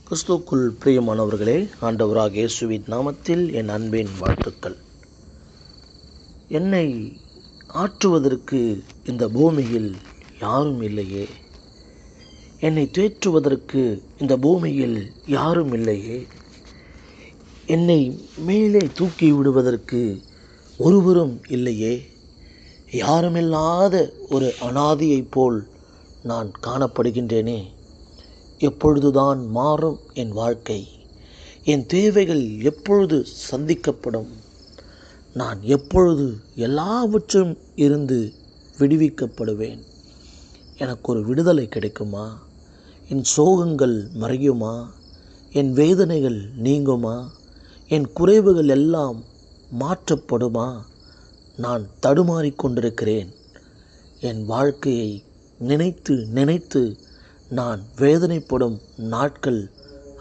கிறிஸ்துவுக்குள் பிரியமானவர்களே, ஆண்டவராகிய இயேசுவின் நாமத்தில் என் அன்பின் வாழ்த்துக்கள். என்னை ஆற்றுவதற்கு இந்த பூமியில் யாரும் இல்லையே, என்னை தேற்றுவதற்கு இந்த பூமியில் யாரும் இல்லையே, என்னை மேலே தூக்கி விடுவதற்கு ஒருவரும் இல்லையே, யாருமில்லாத ஒரு அனாதையைப் போல் நான் காணப்படுகின்றேனே. எப்பொழுதுதான் மாறும் என் வாழ்க்கை? என் தேவைகள் எப்பொழுது சந்திக்கப்படும்? நான் எப்பொழுது எல்லாவற்றும் இருந்து விடுவிக்கப்படுவேன்? எனக்கு ஒரு விடுதலை கிடைக்குமா? என் சோகங்கள் மறையுமா? என் வேதனைகள் நீங்குமா? என் குறைவுகள் எல்லாம் மாற்றப்படுமா? நான் தடுமாறிக்கொண்டிருக்கிறேன். என் வாழ்க்கையை நினைத்து நினைத்து நான் வேதனைப்படும் நாட்கள்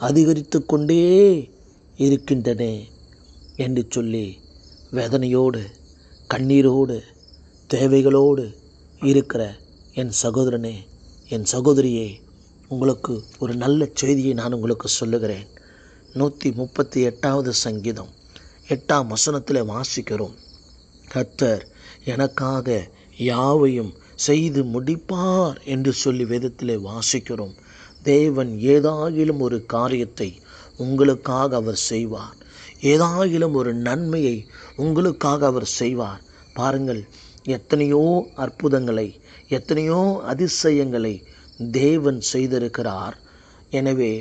அதிகரித்து கொண்டே இருக்கின்றன என்று சொல்லி வேதனையோடு கண்ணீரோடு தேவைகளோடு இருக்கிற என் சகோதரனே, என் சகோதரியே, உங்களுக்கு ஒரு நல்ல செய்தியை நான் உங்களுக்கு சொல்லுகிறேன். 138வது சங்கீதம் 8ஆம் வசனத்தில் வாசிக்கிறோம். கர்த்தர் எனக்காக யாவையும் செய்து முடிப்பார் என்று சொல்லி வேதத்திலே வாசிக்கிறோம். தேவன் ஏதாகிலும் ஒரு காரியத்தை உங்களுக்காக அவர் செய்வார். ஏதாகிலும் ஒரு நன்மையை உங்களுக்காக அவர் செய்வார். பாருங்கள், எத்தனையோ அற்புதங்களை, எத்தனையோ அதிசயங்களை தேவன் செய்திருக்கிறார். எனவே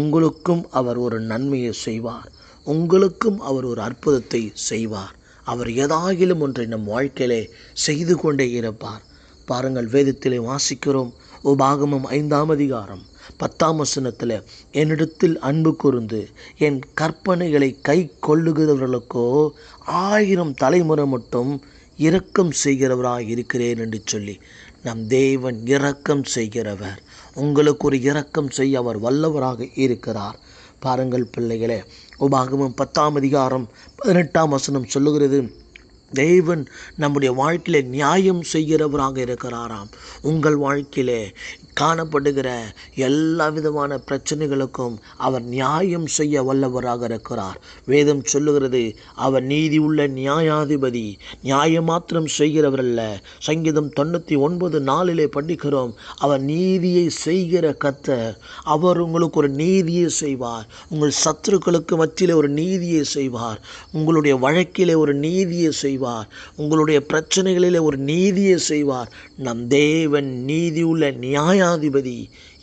உங்களுக்கும் அவர் ஒரு நன்மையை செய்வார். உங்களுக்கும் அவர் ஒரு அற்புதத்தை செய்வார். அவர் ஏதாகிலும் ஒன்றை நம் வாழ்க்கையிலே செய்து கொண்டே இருப்பார். பாருங்கள், வேதத்திலே வாசிக்கிறோம். உபாகமம் 5ஆம் அதிகாரம் 10ஆம் வசனத்தில், என்னிடத்தில் அன்பு கூர்ந்து என் கற்பனைகளை கை கொள்ளுகிறவர்களுக்கோ 1000 தலைமுறை மட்டும் இரக்கம் செய்கிறவராக இருக்கிறேன் என்று சொல்லி நம் தேவன் இரக்கம் செய்கிறவர். உங்களுக்கு ஒரு இரக்கம் செய்ய அவர் வல்லவராக இருக்கிறார். பாருங்கள் பிள்ளைகளே, உபாகமம் 10ஆம் அதிகாரம் 18ஆம் வசனம் சொல்லுகிறது, தேவன் நம்முடைய வாழ்க்கையிலே நியாயம் செய்கிறவராக இருக்கிறாராம். உங்கள் வாழ்க்கையிலே காணப்படுகிற எல்லா விதமான பிரச்சனைகளுக்கும் அவர் நியாயம் செய்ய வல்லவராக இருக்கிறார். வேதம் சொல்லுகிறது, அவர் நீதி உள்ள நியாயாதிபதி, நியாயம் மாத்திரம் செய்கிறவர் அல்ல. சங்கீதம் 99:4 படிக்கிறோம், அவர் நீதியை செய்கிற கர்த்தர். அவர் உங்களுக்கு ஒரு நீதியை செய்வார். உங்கள் சத்துருக்களுக்கு மத்தியிலே ஒரு நீதியை செய்வார். உங்களுடைய வழக்கிலே ஒரு நீதியை செய்வார். உங்களுடைய பிரச்சனைகளிலே ஒரு நீதியை செய்வார். நம் தேவன் நீதி உள்ள நியாயாதிபதி.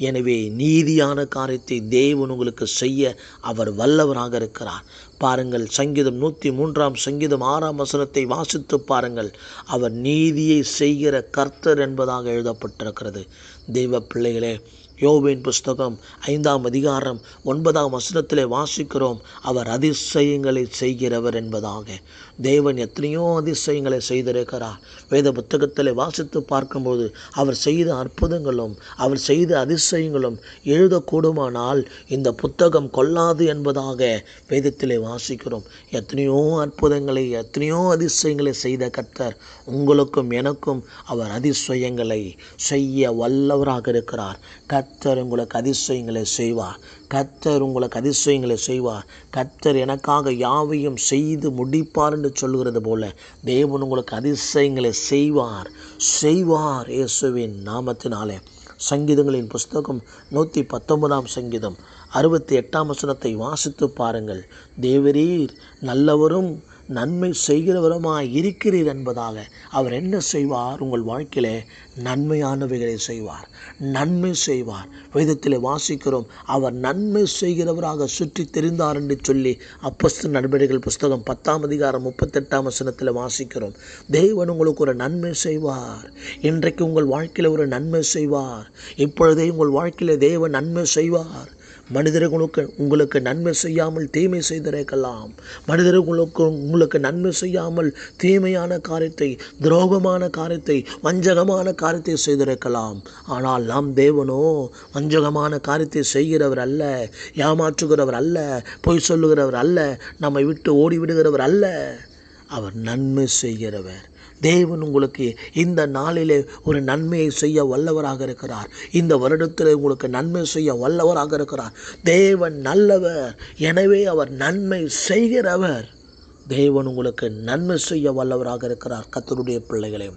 எனவே நீதியான காரியத்தை தேவன் உங்களுக்கு செய்ய அவர் வல்லவராக இருக்கிறார். பாருங்கள், சங்கீதம் 103ஆம் சங்கீதம் 6ஆம் வசனத்தை வாசித்து பாருங்கள். அவர் நீதியை செய்கிற கர்த்தர் என்பதாக எழுதப்பட்டிருக்கிறது. தெய்வ பிள்ளைகளே, யோபின் புஸ்தகம் 5ஆம் அதிகாரம் 9ஆம் வசனத்திலே வாசிக்கிறோம், அவர் அதிசயங்களை செய்கிறவர் என்பதாக. தேவன் எத்தனையோ அதிசயங்களை செய்திருக்கிறார். வேத புத்தகத்தில் வாசித்து பார்க்கும்போது அவர் செய்த அற்புதங்களும் அவர் செய்த அதிசயங்களும் எழுதக்கூடுமானால் இந்த புத்தகம் கொள்ளாது என்பதாக வேதத்திலே வாசிக்கிறோம். எத்தனையோ அற்புதங்களை, எத்தனையோ அதிசயங்களை செய்த கர்த்தர் உங்களுக்கும் எனக்கும் அவர் அதிசயங்களை செய்ய வல்லவராக இருக்கிறார். கர்த்தர் உங்களுக்கு அதிசயங்களை செய்வார். கர்த்தர் உங்களுக்கு அதிசயங்களை செய்வார். கர்த்தர் எனக்காக யாவையும் செய்து முடிப்பார் என்று சொல்கிறது போல தேவன் உங்களுக்கு அதிசயங்களை செய்வார். இயேசுவின் நாமத்தினாலே. சங்கீதங்களின் புஸ்தகம் 119ஆம் சங்கீதம் 68ஆம் வசனத்தை வாசித்து பாருங்கள். தேவரீர் நல்லவரும் நன்மை செய்கிறவருமாய் இருக்கிறீர் என்பதாக அவர் என்ன செய்வார்? உங்கள் வாழ்க்கையிலே நன்மையானவைகளை செய்வார். நன்மை செய்வார். வேதத்திலே வாசிக்கிறோம், அவர் நன்மை செய்கிறவராக சுற்றி தெரிந்தார் என்று சொல்லி அப்போஸ்தலர் நடபடிகள் புஸ்தகம் 10ஆம் அதிகாரம் 38ஆம் வசனத்தில் வாசிக்கிறோம். தேவன் உங்களுக்கு ஒரு நன்மை செய்வார். இன்றைக்கு உங்கள் வாழ்க்கையில் ஒரு நன்மை செய்வார். இப்பொழுதே உங்கள் வாழ்க்கையிலே தேவன் நன்மை செய்வார். மனிதர்களுக்கு உங்களுக்கு நன்மை செய்யாமல் தீமை செய்திருக்கலாம். உங்களுக்கு நன்மை செய்யாமல் தீமையான காரியத்தை, துரோகமான காரியத்தை, வஞ்சகமான காரியத்தை செய்திருக்கலாம். ஆனால் நாம் தேவனோ வஞ்சகமான காரியத்தை செய்கிறவர் அல்ல, ஏமாற்றுகிறவர் அல்ல, பொய் சொல்லுகிறவர் அல்ல, நம்மை விட்டு ஓடிவிடுகிறவர் அல்ல. அவர் நன்மை செய்கிறவர். தேவன் உங்களுக்கு இந்த நாளிலே ஒரு நன்மையை செய்ய வல்லவராக இருக்கிறார். இந்த வருடத்தில் உங்களுக்கு நன்மை செய்ய வல்லவராக இருக்கிறார். தேவன் நல்லவர், எனவே அவர் நன்மை செய்கிறவர். தேவன் உங்களுக்கு நன்மை செய்ய வல்லவராக இருக்கிறார். கர்த்தருடைய பிள்ளைகளே,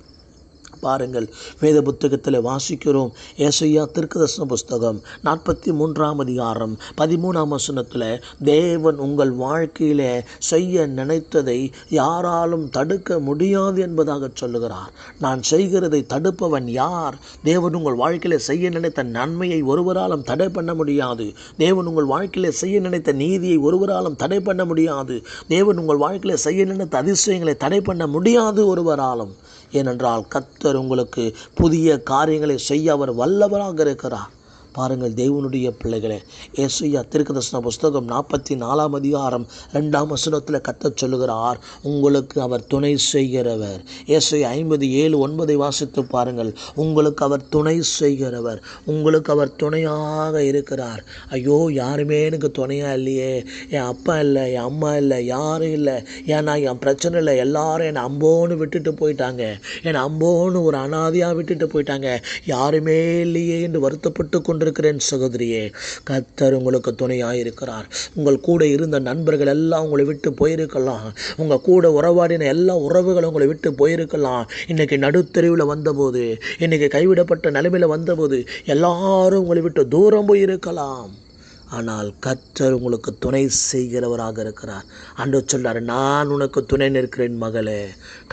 பாருங்கள், வேத புத்தகத்தில் வாசிக்கிறோம். ஏசாயா தீர்க்கதரிசன புஸ்தகம் 43ஆம் அதிகாரம் 13ஆம் வசனத்தில், தேவன் உங்கள் வாழ்க்கையிலே செய்ய நினைத்ததை யாராலும் தடுக்க முடியாது என்பதாக சொல்லுகிறார். நான் செய்கிறதை தடுப்பவன் யார்? தேவன் உங்கள் வாழ்க்கையிலே செய்ய நினைத்த நன்மையை ஒருவராலும் தடை பண்ண முடியாது. தேவன் உங்கள் வாழ்க்கையிலே செய்ய நினைத்த நீதியை ஒருவராலும் தடை பண்ண முடியாது. தேவன் உங்கள் வாழ்க்கையிலே செய்ய நினைத்த அதிசயங்களை தடை பண்ண முடியாது ஒருவராலும். ஏனென்றால் கர்த்தர் உங்களுக்கு புதிய காரியங்களை செய்ய அவர் வல்லவராக இருக்கிறார். பாருங்கள் தேவனுடைய பிள்ளைகளே, ஏசாயா தீர்க்கதரிசன புஸ்தகம் 44ஆம் அதிகாரம் 2ஆம் வசனத்தில் கர்த்தர் சொல்லுகிறார், உங்களுக்கு அவர் துணை செய்கிறவர். ஏசாயா 57:9 வாசித்து பாருங்கள். உங்களுக்கு அவர் துணை செய்கிறவர், உங்களுக்கு அவர் துணையாக இருக்கிறார். ஐயோ, யாருமே எனக்கு துணையாக இல்லையே, என் அப்பா இல்லை, என் அம்மா இல்லை, யாரும் இல்லை, ஏன்னா என் பிரச்சனை இல்லை, எல்லாரும் என்னை அம்போன்னு விட்டுட்டு போயிட்டாங்க, என்னை அம்போன்னு ஒரு அனாதையாக விட்டுட்டு போயிட்டாங்க, யாருமே இல்லையே என்று வருத்தப்பட்டு கொண்டிருக்கிறேன் சகோதரியே. கர்த்தர் உங்களுக்கு துணையாக இருக்கிறார். உங்கள் கூட இருந்த நண்பர்கள் எல்லாம் உங்களை விட்டு போயிருக்கலாம். உங்கள் கூட உறவாடின எல்லா உறவுகளும் உங்களை விட்டு போயிருக்கலாம். இன்னைக்கு நடுத்தெருவில் வந்தபோது, இன்னைக்கு கைவிடப்பட்ட நிலைமையில் வந்தபோது எல்லாரும் உங்களை விட்டு தூரம் போயிருக்கலாம். ஆனால் கர்த்தர் உங்களுக்கு துணை செய்கிறவராக இருக்கிறார். ஆண்டவர் சொல்றார், நான் உனக்கு துணை நிற்கிறேன் மகளே.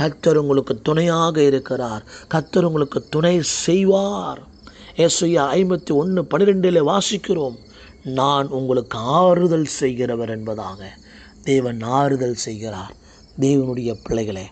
கர்த்தர் உங்களுக்கு துணையாக இருக்கிறார். கர்த்தர் உங்களுக்கு துணை செய்வார். ஏசாயா 51:12 வாசிக்கிறோம், நான் உங்களுக்கு ஆறுதல் செய்கிறவர் என்பதாக. தேவன் ஆறுதல் செய்கிறார். தேவனுடைய பிள்ளைகளே,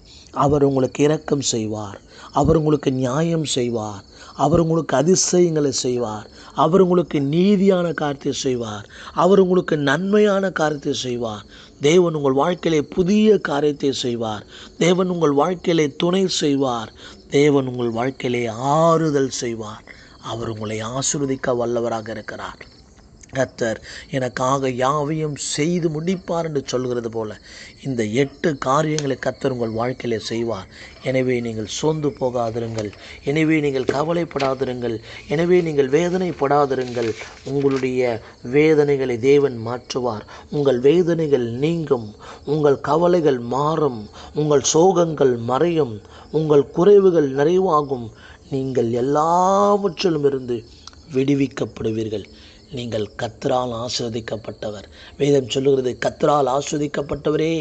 அவர் உங்களுக்கு இரக்கம் செய்வார். அவர் உங்களுக்கு நியாயம் செய்வார். அவர் உங்களுக்கு அதிசயங்களை செய்வார். அவர் உங்களுக்கு நீதியான காரியத்தை செய்வார். அவர் உங்களுக்கு நன்மையான காரியத்தை செய்வார். தேவன் உங்கள் வாழ்க்கையிலே புதிய காரியத்தை செய்வார். தேவன் உங்கள் வாழ்க்கையிலே துணை செய்வார். தேவன் உங்கள் வாழ்க்கையிலே ஆறுதல் செய்வார். அவர் உங்களை ஆசீர்வதிக்க வல்லவராக இருக்கிறார். கர்த்தர் எனக்காக யாவையும் செய்து முடிப்பார் என்று சொல்கிறது போல இந்த 8 காரியங்களை கர்த்தர் உங்கள் வாழ்க்கையிலே செய்வார். எனவே நீங்கள் சோர்ந்து போகாதிருங்கள். எனவே நீங்கள் கவலைப்படாதிருங்கள். எனவே நீங்கள் வேதனைப்படாதிருங்கள். உங்களுடைய வேதனைகளை தேவன் மாற்றுவார். உங்கள் வேதனைகள் நீங்கும். உங்கள் கவலைகள் மாறும். உங்கள் சோகங்கள் மறையும். உங்கள் குறைவுகள் நிறைவாகும். நீங்கள் எல்லாவற்றிலும் இருந்து விடுவிக்கப்படுவீர்கள். நீங்கள் கர்த்தரால் ஆசீர்வதிக்கப்பட்டவர். வேதம் சொல்லுகிறது, கர்த்தரால் ஆசீர்வதிக்கப்பட்டவரே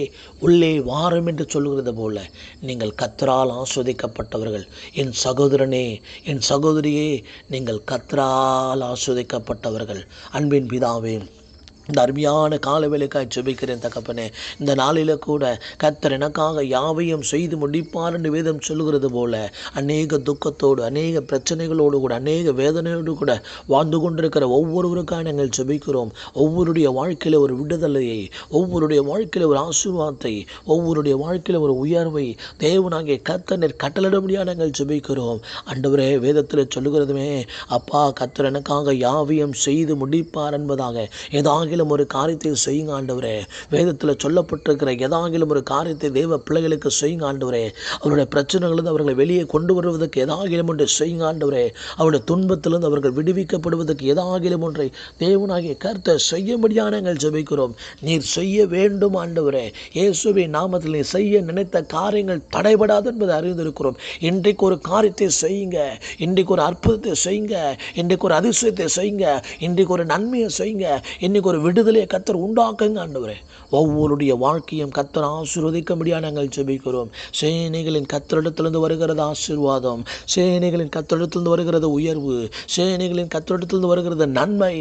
உள்ளே வாரும் என்று சொல்லுகிறது போல நீங்கள் கர்த்தரால் ஆசீர்வதிக்கப்பட்டவர்கள். என் சகோதரனே, என் சகோதரியே, நீங்கள் கர்த்தரால் ஆசீர்வதிக்கப்பட்டவர்கள். அன்பின் பிதாவே, இந்த அருமையான காலவேளைக்காய் ஜெபிக்கிறேன் தகப்பனே. இந்த நாளில் கூட கர்த்தர் எனக்காக யாவையும் செய்து முடிப்பார் என்று வேதம் சொல்லுகிறது போல அநேக துக்கத்தோடு, அநேக பிரச்சனைகளோடு கூட, அநேக வேதனையோடு கூட வாழ்ந்து கொண்டிருக்கிற ஒவ்வொருவருக்காக நாங்கள் ஜெபிக்கிறோம். ஒவ்வொருடைய வாழ்க்கையில் ஒரு விடுதலையை, ஒவ்வொருடைய வாழ்க்கையில் ஒரு ஆசீர்வாதத்தை, ஒவ்வொருடைய வாழ்க்கையில் ஒரு உயர்வை தேவனாகிய கர்த்தர் கட்டளிடும்படியாக நாங்கள் ஜெபிக்கிறோம். ஆண்டவரே, வேதத்தில் சொல்லுகிறதுமே, அப்பா கர்த்தர் எனக்காக யாவையும் செய்து முடிப்பார் என்பதாக. ஏதாவது ஒரு காரியத்தை செய்யுங்க ஆண்டவரே. வேதத்தில் சொல்லப்பட்டிருக்கிற ஏதாகிலும் ஒரு காரியத்தை தேவ பிள்ளைகளுக்கு செய்யுங்க ஆண்டவரே. அவருடைய பிரச்சனைகளிலிருந்து அவர்களை வெளியே கொண்டு வருவதற்கு ஏதாகிலும் ஒன்றை செய்யுங்க ஆண்டவரே. அவருடைய துன்பத்திலிருந்து அவர்கள் விடுவிக்கப்படுவதற்கு ஏதாகிலும் ஒன்றை தேவனாகிய கர்த்தர் செய்யும்படியாக நாங்கள் ஜெபிக்கிறோம். நீர் செய்ய வேண்டும் ஆண்டவரே. இயேசுவின் நாமத்தில் நீர் செய்ய நினைத்த காரியங்கள் தடைபடாது என்பதை அறிந்திருக்கிறோம். இன்றைக்கு ஒரு காரியத்தை செய்யுங்க. இன்றைக்கு ஒரு அற்புதத்தை செய்யுங்க. இன்றைக்கு ஒரு அதிசயத்தை செய்யுங்க. இன்றைக்கு ஒரு நன்மையை செய்யுங்க. இன்னைக்கு ஒரு விடுதலையை கர்த்தர் உண்டாக்குங்க ஆண்டவரே. ஒவ்வொருடைய வாழ்க்கையும் கர்த்தர் ஆசீர்வதிக்கும்படியாக நாங்கள் ஜெபிக்கிறோம். சேனைகளின் கர்த்தரிடத்திலிருந்து வருகிறது ஆசீர்வாதம். சேனைகளின் கர்த்தரிடத்திலிருந்து வருகிறது உயர்வு. சேனைகளின் கர்த்தரிடத்திலிருந்து வருகிறது நன்மை.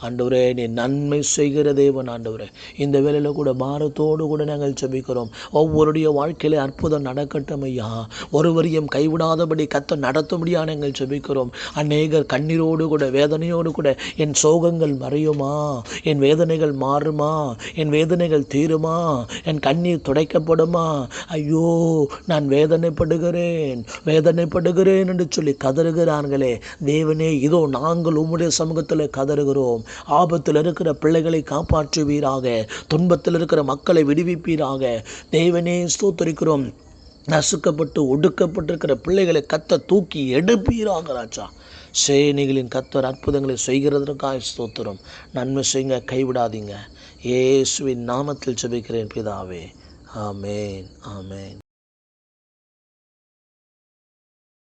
ஆண்டவரே, நீ நன்மை செய்கிற தேவன் ஆண்டவரே. இந்த வேளையில் கூட பாரத்தோடு கூட நாங்கள் ஜெபிக்கிறோம். ஒவ்வொருடைய வாழ்க்கையிலே அற்புதம் நடக்கட்டும் ஐயா. ஒருவரையும் கைவிடாதபடி கர்த்தர் நடத்தும்படியாக நாங்கள் ஜெபிக்கிறோம். அநேகர் கண்ணீரோடு கூட, வேதனையோடு கூட, என் சோகங்கள் மறையுமா, என் வேதனைகள் மாறுமா, என் வேதனைகள் தீருமா, என் கண்ணீர் துடைக்கப்படுமா, ஐயோ நான் வேதனைப்படுகிறேன் என்று சொல்லி கதறுகிறார்களே. தேவனே, இதோ நாங்கள் உம்முடைய சமூகத்தில் கதறுகிறோம். ஆபத்தில் இருக்கிற பிள்ளைகளை காப்பாற்றுவீராக. துன்பத்தில் இருக்கிற மக்களை விடுவிப்பீராக. தேவனே, ஸ்தோத்திரிக்கிறோம். நசுக்கப்பட்டு ஒடுக்கப்பட்டிருக்கிற பிள்ளைகளை கர்த்தர் தூக்கி எடுப்பீராக ராஜா. சேனைகளின் கர்த்தர் அற்புதங்களை செய்கிறதற்காக ஸ்தோத்திரம். நன்மை செய்யுங்க, கைவிடாதீங்க. இயேசுவின் நாமத்தில் ஜெபிக்கிறேன் பிதாவே. ஆமேன், ஆமேன்.